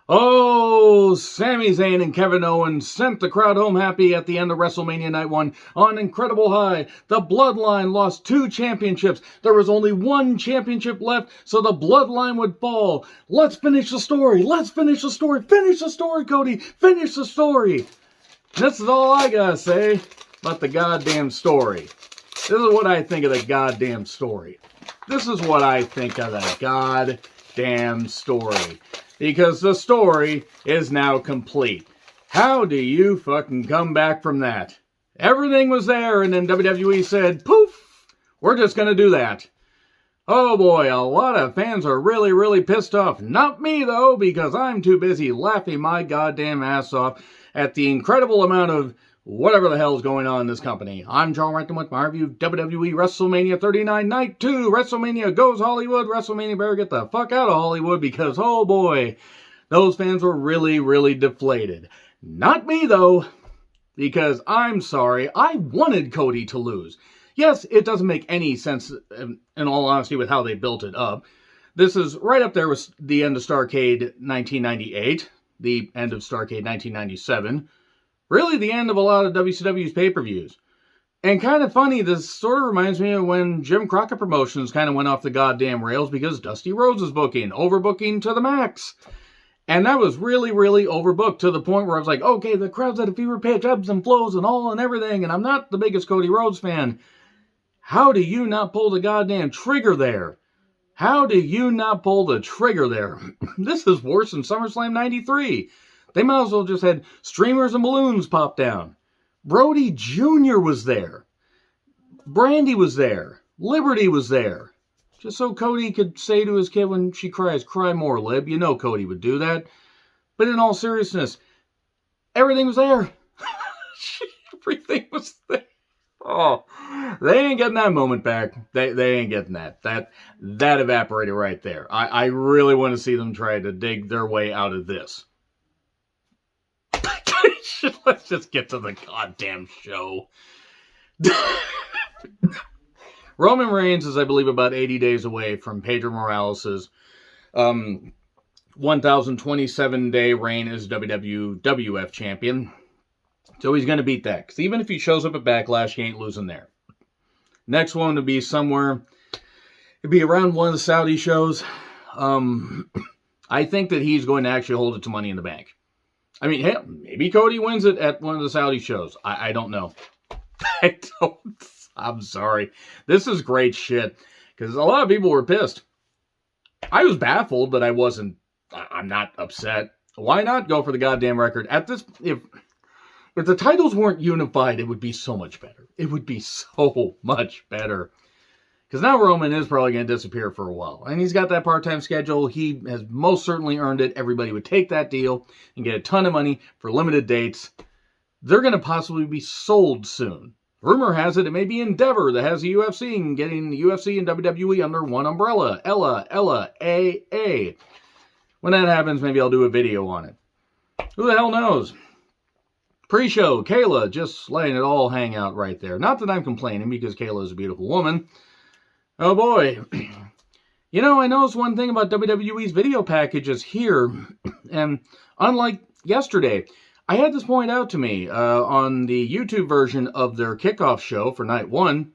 Oh, Sami Zayn and Kevin Owens sent the crowd home happy at the end of WrestleMania Night 1 on an incredible high. The Bloodline lost 2 championships. There was only 1 championship left, so the Bloodline would fall. Let's finish the story. Let's finish the story. Finish the story, Cody. Finish the story. This is all I gotta say about the goddamn story. This is what I think of the goddamn story. This is what I think of the goddamn story. Because the story is now complete. How do you fucking come back from that? Everything was there, and then WWE said, poof, we're just going to do that. Oh boy, a lot of fans are really, really pissed off. Not me, though, because I'm too busy laughing my goddamn ass off at the incredible amount of whatever the hell's going on in this company. I'm John Rankin with my review of WWE WrestleMania 39 Night 2. WrestleMania goes Hollywood. WrestleMania better get the fuck out of Hollywood because, oh boy, those fans were really, really deflated. Not me, though, because I'm sorry, I wanted Cody to lose. Yes, it doesn't make any sense, in all honesty, with how they built it up. This is right up there with the end of Starrcade 1998, the end of Starrcade 1997, really the end of a lot of WCW's pay-per-views. And kind of funny, this sort of reminds me of when Jim Crockett Promotions kind of went off the goddamn rails because Dusty Rhodes was booking, overbooking to the max. And that was really, really overbooked to the point where I was like, okay, the crowd's at a fever pitch, ebbs and flows and all and everything, and I'm not the biggest Cody Rhodes fan. How do you not pull the goddamn trigger there? How do you not pull the trigger there? This is worse than SummerSlam 93. They might as well just had streamers and balloons pop down. Brody Jr. was there. Brandy was there. Liberty was there. Just so Cody could say to his kid when she cries, cry more, Lib. You know Cody would do that. But in all seriousness, everything was there. Everything was there. Oh, they ain't getting that moment back. They ain't getting that. That evaporated right there. I really want to see them try to dig their way out of this. Let's just get to the goddamn show. Roman Reigns is, I believe, about 80 days away from Pedro Morales' 1,027-day reign as WWF champion. So he's going to beat that. Because even if he shows up at Backlash, he ain't losing there. Next one would be somewhere. It'd be around one of the Saudi shows. I think that he's going to actually hold it to Money in the Bank. I mean, hell, maybe Cody wins it at one of the Saudi shows. I don't know. I'm sorry. This is great shit. Because a lot of people were pissed. I was baffled, but I'm not upset. Why not go for the goddamn record? At this, if the titles weren't unified, it would be so much better. It would be so much better. Because now Roman is probably going to disappear for a while. And he's got that part-time schedule. He has most certainly earned it. Everybody would take that deal and get a ton of money for limited dates. They're going to possibly be sold soon. Rumor has it may be Endeavor that has the UFC and getting the UFC and WWE under one umbrella. Ella, A. When that happens, maybe I'll do a video on it. Who the hell knows? Pre-show, Kayla just letting it all hang out right there. Not that I'm complaining because Kayla is a beautiful woman. Oh boy. You know, I noticed one thing about WWE's video packages here, and unlike yesterday, I had this pointed out to me on the YouTube version of their kickoff show for night 1,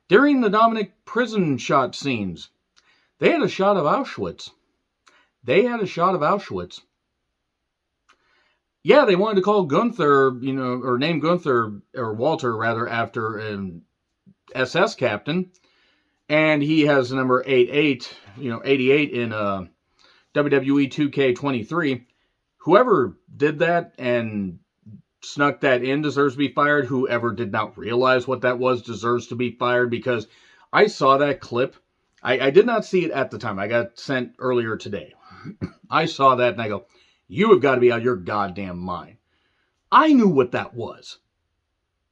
during the Dominic prison shot scenes, they had a shot of Auschwitz. Yeah, they wanted to call Gunther, or name Gunther, or Walter rather, after an SS captain. And he has the number 88 in WWE 2K23. Whoever did that and snuck that in deserves to be fired. Whoever did not realize what that was deserves to be fired, because I saw that clip. I did not see it at the time. I got sent earlier today. I saw that and I go, you have got to be out of your goddamn mind. I knew what that was.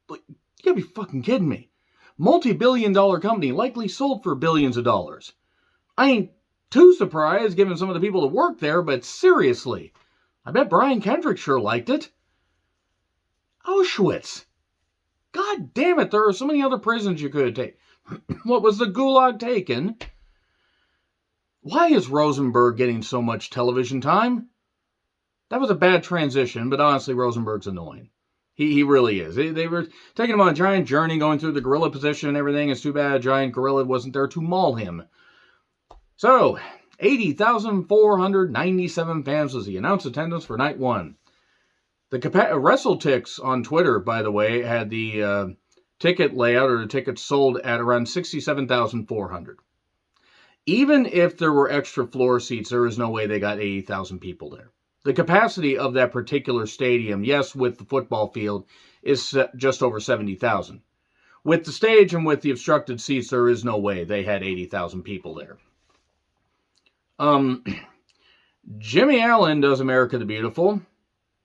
Like, you gotta be fucking kidding me. Multi-billion-dollar company, likely sold for billions of dollars. I ain't too surprised given some of the people that work there, but seriously, I bet Brian Kendrick sure liked it. Auschwitz. God damn it, there are so many other prisons you could take. What was the Gulag taken? Why is Rosenberg getting so much television time? That was a bad transition, but honestly, Rosenberg's annoying. He really is. They were taking him on a giant journey, going through the gorilla position and everything. It's too bad a giant gorilla wasn't there to maul him. So, 80,497 fans was the announced attendance for night one. The WrestleTix on Twitter, by the way, had the ticket layout or the tickets sold at around 67,400. Even if there were extra floor seats, there is no way they got 80,000 people there. The capacity of that particular stadium, yes, with the football field, is just over 70,000. With the stage and with the obstructed seats, there is no way they had 80,000 people there. Jimmy Allen does America the Beautiful.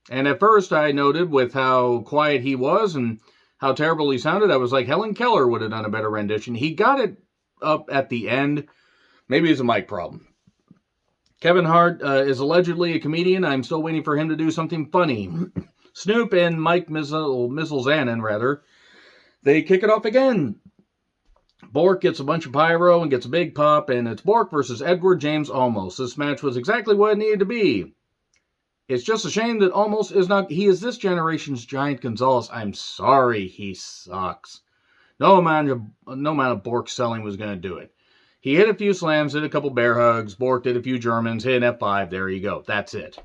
And at first I noted with how quiet he was and how terrible he sounded, I was like, Helen Keller would have done a better rendition. He got it up at the end. Maybe it's a mic problem. Kevin Hart is allegedly a comedian. I'm still waiting for him to do something funny. Snoop and Mike Mizzelzanin, they kick it off again. Bork gets a bunch of pyro and gets a big pop, and it's Bork versus Edward James Olmos. This match was exactly what it needed to be. It's just a shame that Olmos is not... He is this generation's Giant Gonzalez. I'm sorry, he sucks. No amount of Bork selling was going to do it. He hit a few slams, did a couple bear hugs. Bork did a few Germans, hit an F5. There you go. That's it.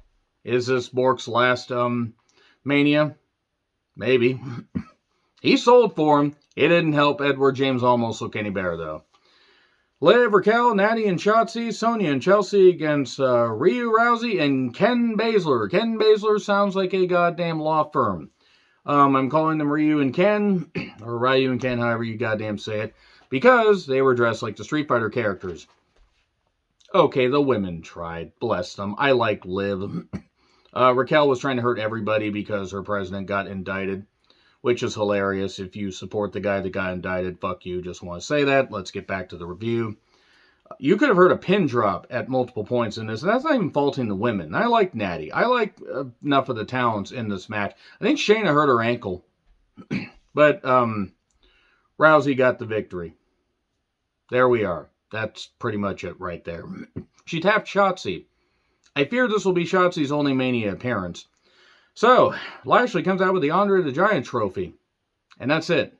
Is this Bork's last Mania? Maybe. He sold for him. It didn't help Edward James Olmos look any better, though. Liv, Raquel, Natty, and Shotzi, Sonya and Chelsea against Ryu Rousey and Ken Baszler. Ken Baszler sounds like a goddamn law firm. I'm calling them Ryu and Ken, or Ryu and Ken, however you goddamn say it, because they were dressed like the Street Fighter characters. Okay, the women tried. Bless them. I like Liv. Raquel was trying to hurt everybody because her president got indicted, which is hilarious. If you support the guy that got indicted, fuck you. Just want to say that. Let's get back to the review. You could have heard a pin drop at multiple points in this, and that's not even faulting the women. I like Natty. I like enough of the talents in this match. I think Shayna hurt her ankle, but Rousey got the victory. There we are. That's pretty much it right there. She tapped Shotzi. I fear this will be Shotzi's only Mania appearance. So, Lashley comes out with the Andre the Giant trophy. And that's it.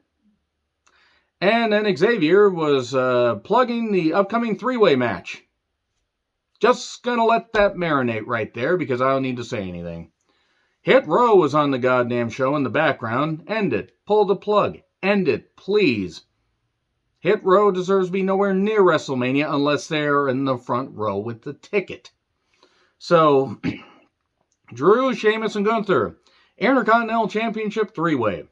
And then Xavier was plugging the upcoming three-way match. Just gonna let that marinate right there because I don't need to say anything. Hit Row was on the goddamn show in the background. End it. Pull the plug. End it, please. Hit Row deserves to be nowhere near WrestleMania unless they're in the front row with the ticket. So, Drew, Sheamus, and Gunther. Intercontinental Championship three-way.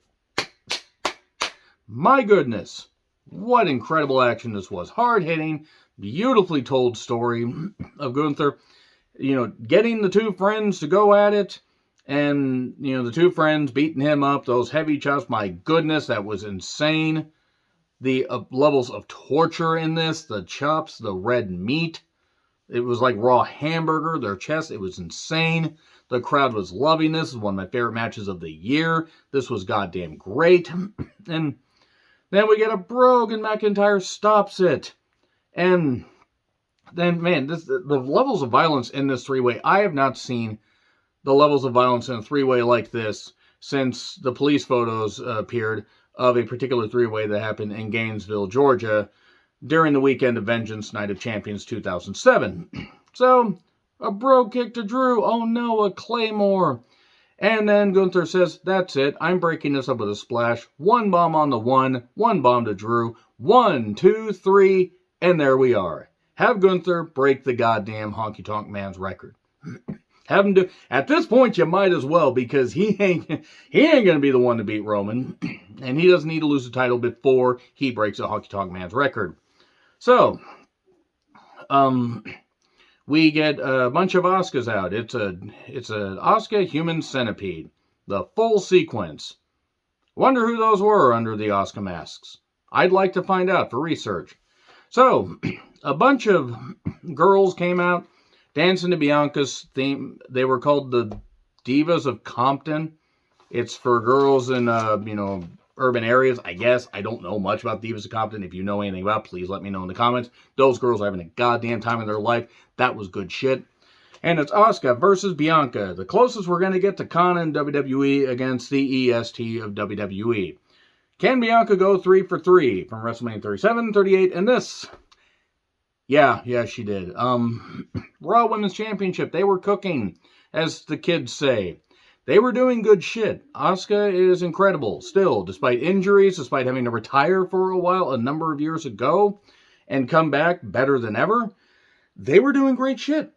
My goodness. What incredible action this was. Hard-hitting, beautifully told story of Gunther. You know, getting the two friends to go at it. And, you know, the two friends beating him up. Those heavy chops. My goodness, that was insane. The levels of torture in this. The chops, the red meat. It was like raw hamburger. Their chest, it was insane. The crowd was loving this. This is one of my favorite matches of the year. This was goddamn great. And then we get a Brogue and McIntyre stops it. And then, man, the levels of violence in this three-way, I have not seen the levels of violence in a three-way like this since the police photos appeared of a particular three-way that happened in Gainesville, Georgia during the weekend of Vengeance Night of Champions 2007. So, a Brogue kick to Drew. Oh no, a Claymore. And then Gunther says, that's it. I'm breaking this up with a splash. One bomb on the one bomb to Drew. 1, 2, 3, and there we are. Have Gunther break the goddamn Honky Tonk Man's record. Have him do. At this point, you might as well, because he ain't gonna be the one to beat Roman, and he doesn't need to lose the title before he breaks a Honky Tonk Man's record. So, we get a bunch of Asukas out. It's a Asuka human centipede. The full sequence. Wonder who those were under the Asuka masks. I'd like to find out for research. So, a bunch of girls came out dancing to Bianca's theme. They were called the Divas of Compton. It's for girls in, urban areas, I guess. I don't know much about Divas of Compton. If you know anything about it, please let me know in the comments. Those girls are having a goddamn time of their life. That was good shit. And it's Asuka versus Bianca, the closest we're going to get to Kana in WWE against the EST of WWE. Can Bianca go 3 for 3 from WrestleMania 37, 38, and this? Yeah, she did. Raw Women's Championship, they were cooking, as the kids say. They were doing good shit. Asuka is incredible still, despite injuries, despite having to retire for a while a number of years ago and come back better than ever. They were doing great shit.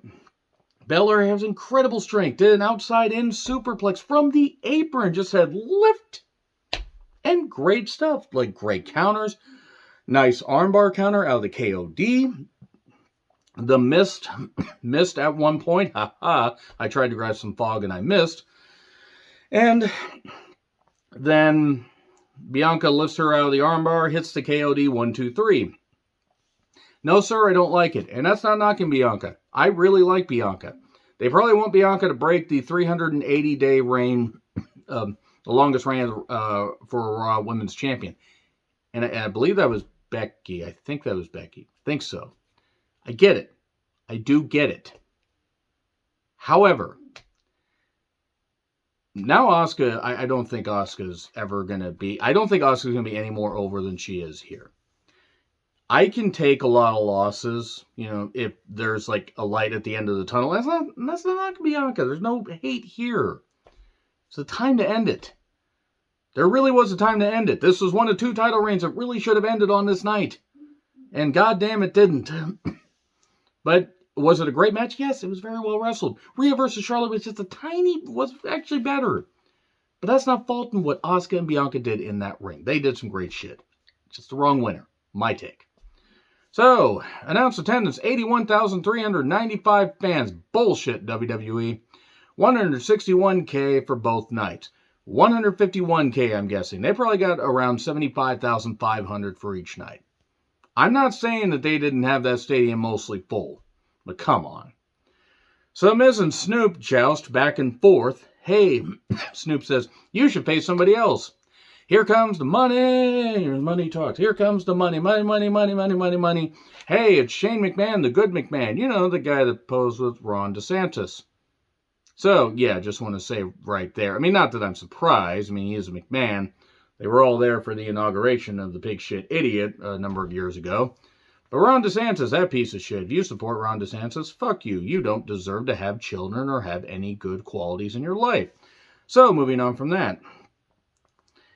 Belair has incredible strength, did an outside-in superplex from the apron, just had lift and great stuff, like great counters, nice armbar counter out of the KOD. The missed at one point, haha, I tried to grab some fog and I missed. And then Bianca lifts her out of the armbar, hits the KOD 1, 2, 3. No, sir, I don't like it. And that's not knocking Bianca. I really like Bianca. They probably want Bianca to break the 380-day reign, the longest reign for a Raw Women's Champion. And I believe that was Becky. I think that was Becky. I think so. I get it. I do get it. However, now Asuka, I don't think Asuka's ever going to be... I don't think Asuka's going to be any more over than she is here. I can take a lot of losses, if there's like a light at the end of the tunnel. That's not Bianca. There's no hate here. It's the time to end it. There really was a time to end it. This was one of 2 title reigns that really should have ended on this night. And goddamn it didn't. But was it a great match? Yes, it was very well wrestled. Rhea versus Charlotte was actually better. But that's not faulting what Asuka and Bianca did in that ring. They did some great shit. Just the wrong winner. My take. So, announced attendance, 81,395 fans. Bullshit, WWE. 161K for both nights. 151K, I'm guessing. They probably got around 75,500 for each night. I'm not saying that they didn't have that stadium mostly full, but come on. So Miz and Snoop joust back and forth. Hey, Snoop says, you should pay somebody else. Here comes the money. Money talks. Here comes the money. Money. Hey, it's Shane McMahon, the good McMahon. The guy that posed with Ron DeSantis. So, yeah, just want to say right there. I mean, not that I'm surprised. I mean, he is a McMahon. They were all there for the inauguration of the big shit idiot a number of years ago. But Ron DeSantis, that piece of shit. If you support Ron DeSantis, fuck you. You don't deserve to have children or have any good qualities in your life. So, moving on from that.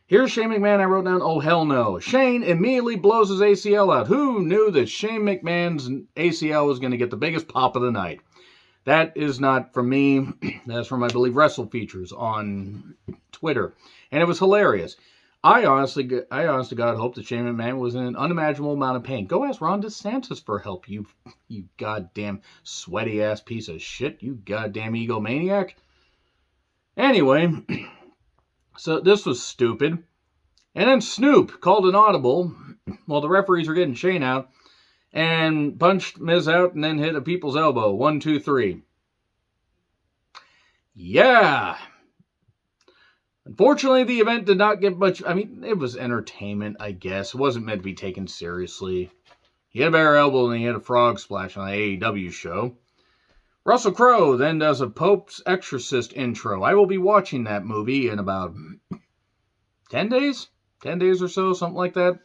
Here's Shane McMahon. I wrote down, oh, hell no. Shane immediately blows his ACL out. Who knew that Shane McMahon's ACL was going to get the biggest pop of the night? That is not from me. That's from, I believe, Wrestle Features on Twitter. And it was hilarious. I honestly God hope that Shane McMahon was in an unimaginable amount of pain. Go ask Ron DeSantis for help, you goddamn sweaty-ass piece of shit. You goddamn egomaniac. Anyway... So this was stupid. And then Snoop called an audible while the referees were getting Shane out and punched Miz out and then hit a people's elbow. 1, 2, 3. Yeah. Unfortunately, the event did not get much... I mean, it was entertainment, I guess. It wasn't meant to be taken seriously. He had a bare elbow and he had a frog splash on the AEW show. Russell Crowe then does a Pope's Exorcist intro. I will be watching that movie in about 10 days? 10 days or so, something like that.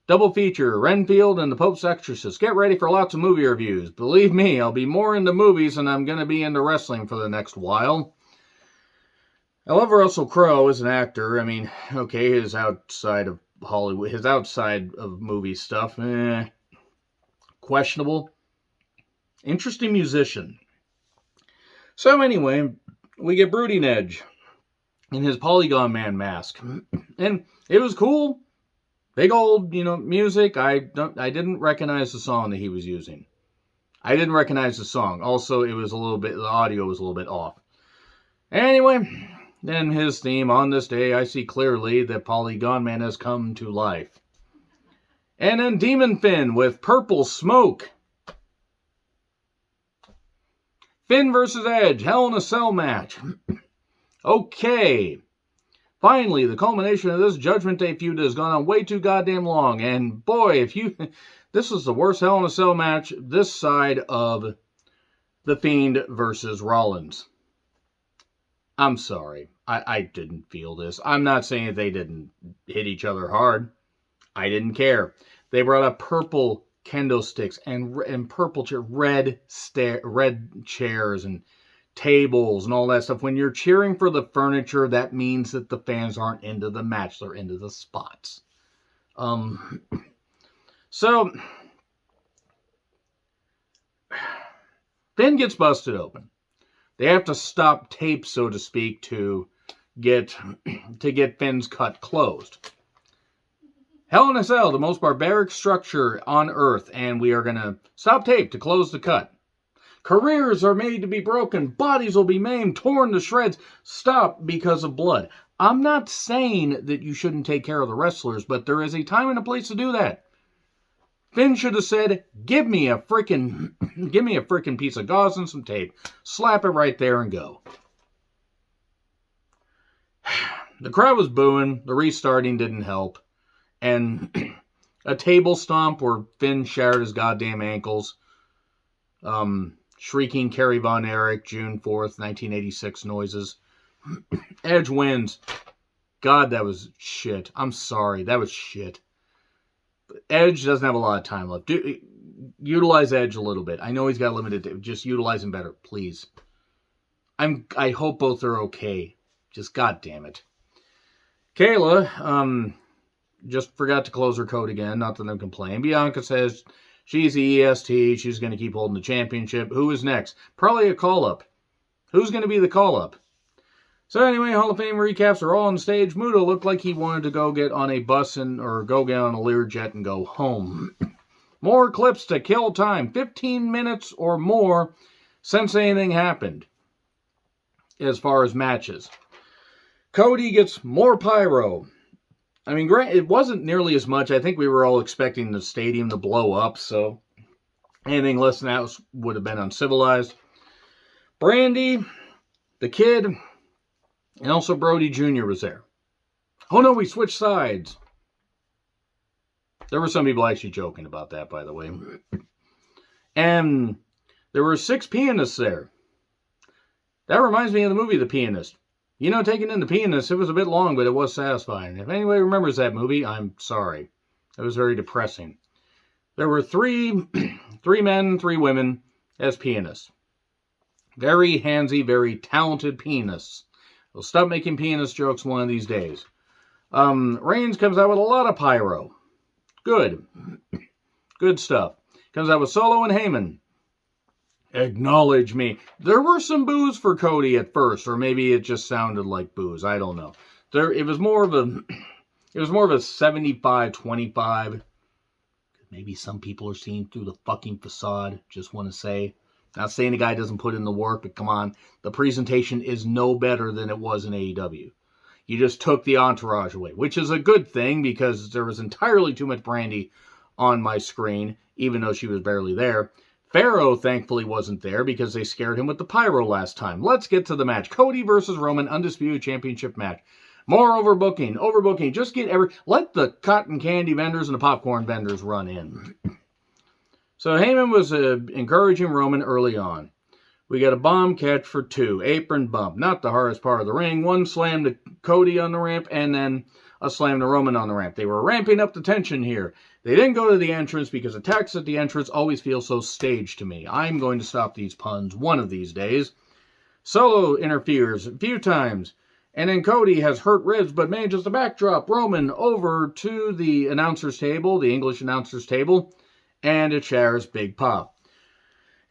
Double feature, Renfield and the Pope's Exorcist. Get ready for lots of movie reviews. Believe me, I'll be more into movies than I'm going to be into wrestling for the next while. I love Russell Crowe as an actor. I mean, okay, his outside of Hollywood, his outside of movie stuff, questionable. Interesting musician. So anyway, we get Brooding Edge in his Polygon Man mask. And it was cool. Big old, music. I didn't recognize the song that he was using. I didn't recognize the song. Also, the audio was a little bit off. Anyway, then his theme, on this day I see clearly that Polygon Man has come to life. And then Demon Finn with Purple Smoke. Finn versus Edge, Hell in a Cell match. Okay. Finally, the culmination of this Judgment Day feud has gone on way too goddamn long. And boy, this was the worst Hell in a Cell match this side of The Fiend versus Rollins. I'm sorry. I didn't feel this. I'm not saying that they didn't hit each other hard. I didn't care. They brought up purple kendo sticks and purple red chairs and tables and all that stuff. When you're cheering for the furniture, that means that the fans aren't into the match. They're into the spots. So Finn gets busted open. They have to stop tape, so to speak, to get Finn's cut closed. Hell in a Cell, the most barbaric structure on Earth, and we are going to stop tape to close the cut. Careers are made to be broken. Bodies will be maimed, torn to shreds. Stop because of blood. I'm not saying that you shouldn't take care of the wrestlers, but there is a time and a place to do that. Finn should have said, give me a freaking piece of gauze and some tape. Slap it right there and go. The crowd was booing. The restarting didn't help. And a table stomp where Finn shattered his goddamn ankles. Shrieking Kerry Von Erich, June 4th, 1986 noises. Edge wins. God, that was shit. I'm sorry. That was shit. Edge doesn't have a lot of time left. Utilize Edge a little bit. I know he's got limited. Just utilize him better, please. I hope both are okay. Just goddamn it. Kayla, just forgot to close her code again. Not that I'm complaining. Bianca says she's the EST. She's going to keep holding the championship. Who is next? Probably a call-up. Who's going to be the call-up? So anyway, Hall of Fame recaps are all on stage. Muto looked like he wanted to go get on a bus or go get on a Learjet and go home. More clips to kill time. 15 minutes or more since anything happened as far as matches. Cody gets more pyro. I mean, it wasn't nearly as much. I think we were all expecting the stadium to blow up, so anything less than that would have been uncivilized. Brandy, the kid, and also Brody Jr. was there. Oh no, we switched sides. There were some people actually joking about that, by the way. And there were 6 pianists there. That reminds me of the movie The Pianist. You know, taking in The Pianist, it was a bit long, but it was satisfying. If anybody remembers that movie, I'm sorry. It was very depressing. There were 3 men, 3 women as pianists. Very handsy, very talented pianists. We'll stop making pianist jokes one of these days. Reigns comes out with a lot of pyro. Good. Good stuff. Comes out with Solo and Heyman. Acknowledge me. There were some boos for Cody at first, or maybe it just sounded like boos. I don't know. It was more of a 75-25. Maybe some people are seeing through the fucking facade. Just want to say. Not saying the guy doesn't put in the work, but come on. The presentation is no better than it was in AEW. You just took the entourage away, which is a good thing because there was entirely too much Brandy on my screen, even though she was barely there. Pharaoh, thankfully, wasn't there because they scared him with the pyro last time. Let's get to the match. Cody versus Roman, Undisputed Championship match. More overbooking. Just let the cotton candy vendors and the popcorn vendors run in. So Heyman was encouraging Roman early on. We got a bomb catch for 2. Apron bump. Not the hardest part of the ring. 1 slam to Cody on the ramp and then a slam to Roman on the ramp. They were ramping up the tension here. They didn't go to the entrance because attacks at the entrance always feel so staged to me. I'm going to stop these puns one of these days. Solo interferes a few times. And then Cody has hurt ribs but manages to backdrop Roman over to the announcer's table, the English announcer's table. And it shatters, big pop.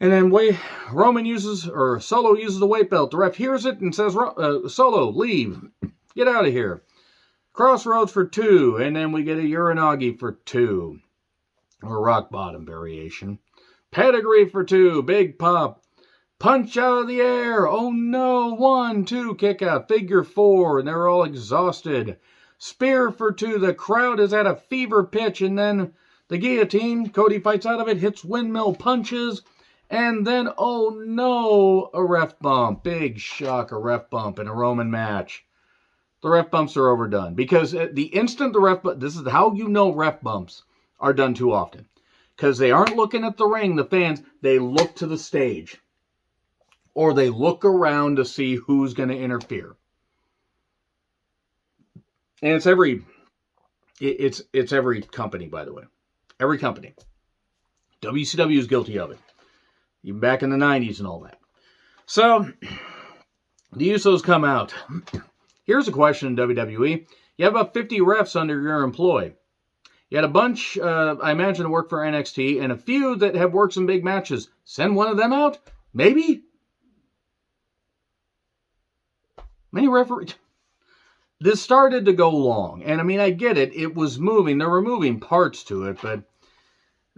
And then Solo uses the weight belt. The ref hears it and says, Solo, leave. Get out of here. Crossroads for 2. And then we get a Uranagi for 2. Or rock bottom variation. Pedigree for 2. Big pop. Punch out of the air. Oh no. 1, 2. Kick out. Figure 4. And they're all exhausted. Spear for 2. The crowd is at a fever pitch. And then the guillotine. Cody fights out of it. Hits windmill punches. And then, oh no, a ref bump. Big shock, a ref bump in a Roman match. The ref bumps are overdone. Because the instant the ref bump, this is how you know ref bumps are done too often. Because they aren't looking at the ring, the fans, they look to the stage. or they look around to see who's going to interfere. And it's every company, by the way. Every company. WCW is guilty of it. Even back in the 90s and all that. So, the Usos come out. Here's a question in WWE. You have about 50 refs under your employ. You had a bunch, I imagine, to work for NXT, and a few that have worked some big matches. Send one of them out? Maybe? Many referees... This started to go long, and I mean, I get it. It was moving. There were moving parts to it, but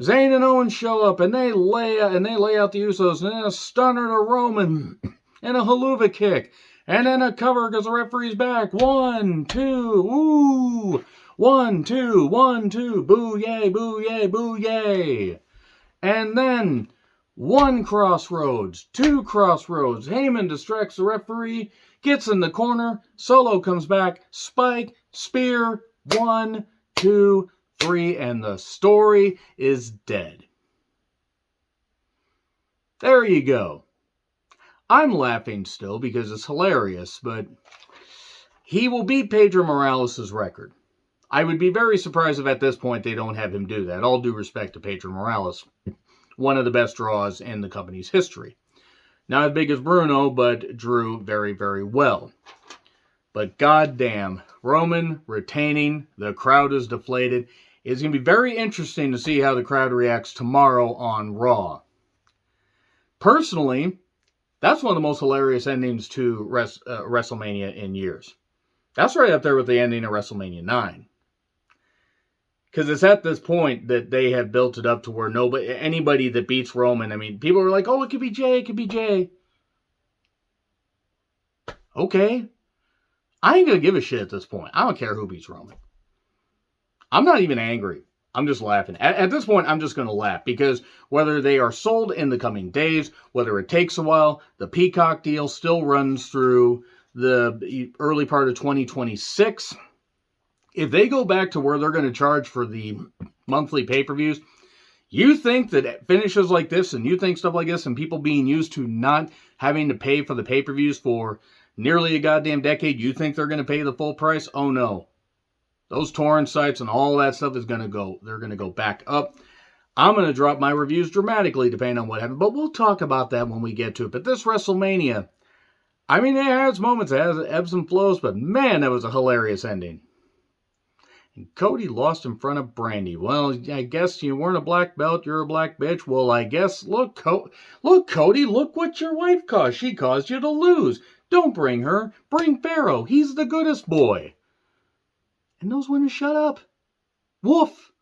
Zayn and Owens show up, and they lay out the Usos, and then a stunner to Roman, and a haluva kick, and then a cover because the referee's back. 1, 2, ooh, 1, 2, 1, 2, boo yay, boo yay, boo yay, and then 1 crossroads, 2 crossroads. Heyman distracts the referee. Gets in the corner, Solo comes back, spike, spear, 1, 2, 3, and the story is dead. There you go. I'm laughing still because it's hilarious, but he will beat Pedro Morales' record. I would be very surprised if at this point they don't have him do that. All due respect to Pedro Morales, one of the best draws in the company's history. Not as big as Bruno, but drew very, very well. But goddamn, Roman retaining, the crowd is deflated. It's going to be very interesting to see how the crowd reacts tomorrow on Raw. Personally, that's one of the most hilarious endings to WrestleMania in years. That's right up there with the ending of WrestleMania 9. Because it's at this point that they have built it up to where anybody that beats Roman, I mean, people are like, oh, it could be Jay, it could be Jay. Okay. I ain't going to give a shit at this point. I don't care who beats Roman. I'm not even angry. I'm just laughing. At this point, I'm just going to laugh. Because whether they are sold in the coming days, whether it takes a while, the Peacock deal still runs through the early part of 2026. If they go back to where they're going to charge for the monthly pay-per-views, you think that finishes like this and you think stuff like this and people being used to not having to pay for the pay-per-views for nearly a goddamn decade, you think they're going to pay the full price? Oh no. Those torrent sites and all that stuff is going to go, they're going to go back up. I'm going to drop my reviews dramatically depending on what happens, but we'll talk about that when we get to it. But this WrestleMania, I mean, it has moments, it has ebbs and flows, but man, that was a hilarious ending. And Cody lost in front of Brandy. Well, I guess you weren't a black belt, you're a black bitch. Well, I guess, look, Cody, look what your wife caused. She caused you to lose. Don't bring her. Bring Pharaoh. He's the goodest boy. And those women shut up. Woof.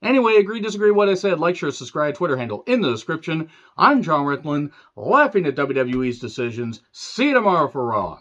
Anyway, agree, disagree what I said. Like, share, subscribe, Twitter handle in the description. I'm John Rickland, laughing at WWE's decisions. See you tomorrow for Raw.